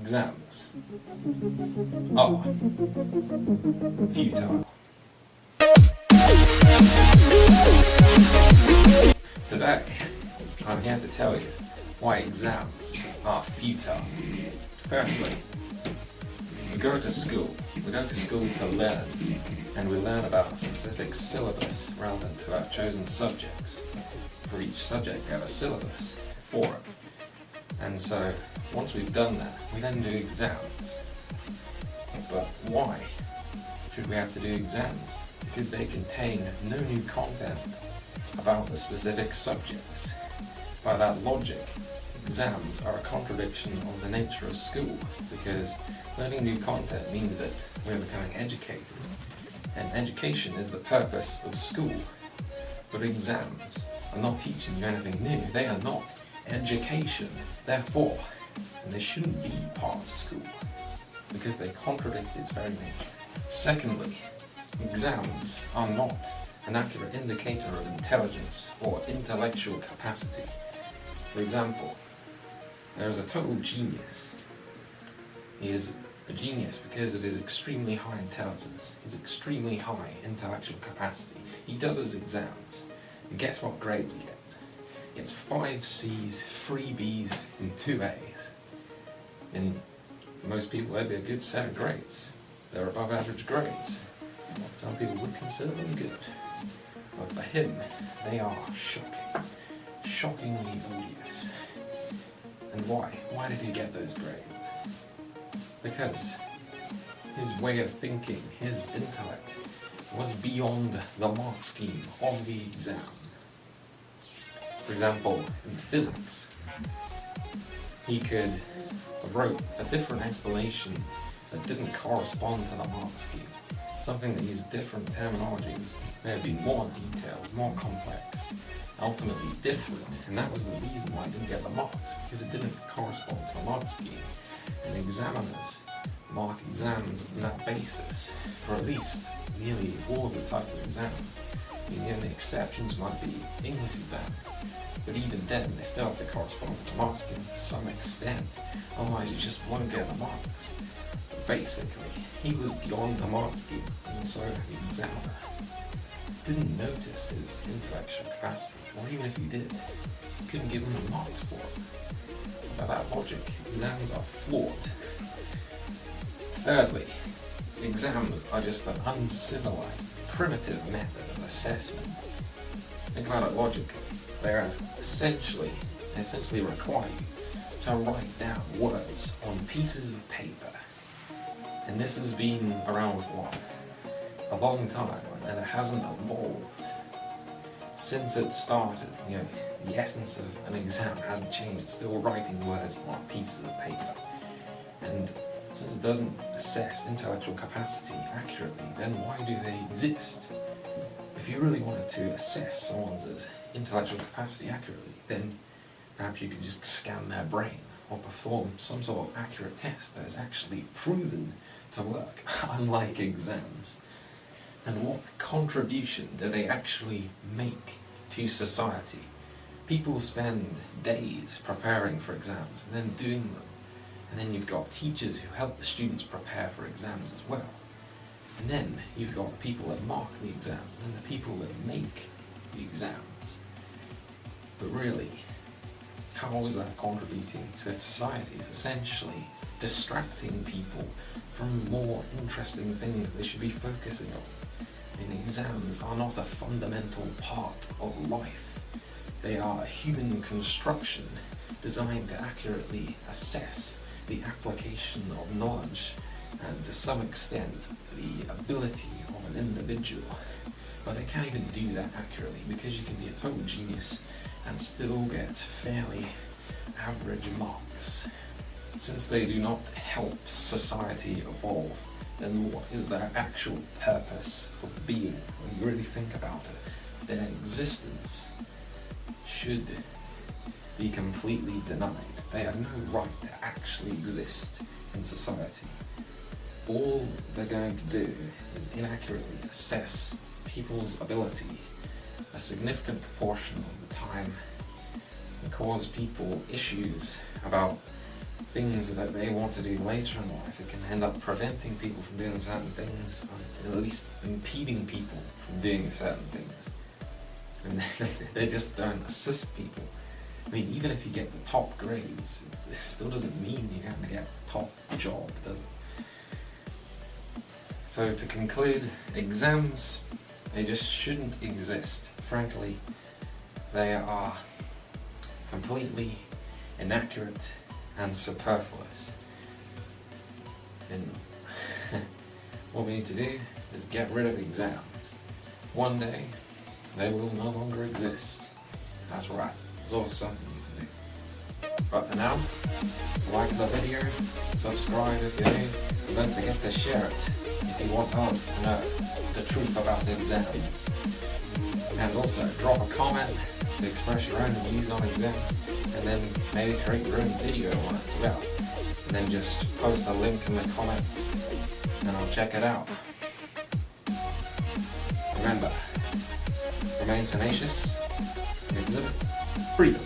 exams are futile. Today, I'm here to tell you why exams are futile. Firstly, we go to school. We go to school to learn, and we learn about a specific syllabus relevant to our chosen subjects. For each subject, we have a syllabus for it. And so, once we've done that, we then do exams. But why should we have to do exams? Because they contain no new content about the specific subjects. By that logic, exams are a contradiction of the nature of school, because learning new content means that we're becoming educated, and education is the purpose of school. But exams are not teaching you anything new. They are not education. Therefore, and they shouldn't be part of school, because they contradict its very nature. Secondly, exams are not an accurate indicator of intelligence or intellectual capacity. For example, there is a total genius. He is a genius because of his extremely high intelligence, his extremely high intellectual capacity. He does his exams, and guess what grades he gets? He gets 5 C's, 3 B's, and 2 A's. And for most people, that'd be a good set of grades. They're above average grades. Some people would consider them good. But for him, they are shocking. Shockingly odious. And why? Why did he get those grades? Because his way of thinking, his intellect, was beyond the mark scheme of the exam. For example, in physics, he could have wrote a different explanation that didn't correspond to the mark scheme. Something that used different terminology, may have been more detailed, more complex, ultimately different, and that was the reason why I didn't get the marks, because it didn't correspond to the mark scheme. And examiners mark exams on that basis for at least nearly all of the types of exams. I mean, the only exceptions might be English exams, but even then they still have to correspond to the mark scheme to some extent, otherwise you just won't get the marks. So basically, he was beyond the mark scheme, and so the examiner didn't notice his intellectual capacity, or even if he did, he couldn't give him the marks for it. By that logic, exams are flawed. Thirdly, exams are just an uncivilized, primitive method of assessment. Think about it logically. They essentially require you to write down words on pieces of paper. And this has been around for a long time, and it hasn't evolved since it started. You know, the essence of an exam hasn't changed. It's still writing words on pieces of paper. And since it doesn't assess intellectual capacity accurately, then why do they exist? If you really wanted to assess someone's intellectual capacity accurately, then perhaps you could just scan their brain or perform some sort of accurate test that is actually proven to work, unlike exams. And what contribution do they actually make to society? People spend days preparing for exams and then doing them. And then you've got teachers who help the students prepare for exams as well. And then you've got the people that mark the exams, and then the people that make the exams. But really, how is that contributing to society? It's essentially distracting people from more interesting things they should be focusing on. And exams are not a fundamental part of life. They are a human construction designed to accurately assess the application of knowledge and to some extent the ability of an individual. But they can't even do that accurately, because you can be a total genius and still get fairly average marks. Since they do not help society evolve, then what is their actual purpose of being? When you really think about it, their existence should be completely denied. They have no right to actually exist in society. All they're going to do is inaccurately assess people's ability a significant proportion of the time and cause people issues about things that they want to do later in life. It can end up preventing people from doing certain things, or at least impeding people from doing certain things. And they just don't assist people. I mean, even if you get the top grades, it still doesn't mean you're going to get the top job, does it? So to conclude, exams, they just shouldn't exist. Frankly, they are completely inaccurate and superfluous. And what we need to do is get rid of exams. One day, they will no longer exist. That's right, there's always something you can do. But for now, like the video, subscribe if you're new, and don't forget to share it if you want others to know the truth about exams. And also, drop a comment to express your own views on exams, and then maybe create your own video on it as well. And then just post a link in the comments, and I'll check it out. Remember, remain tenacious, and exhibit freedom.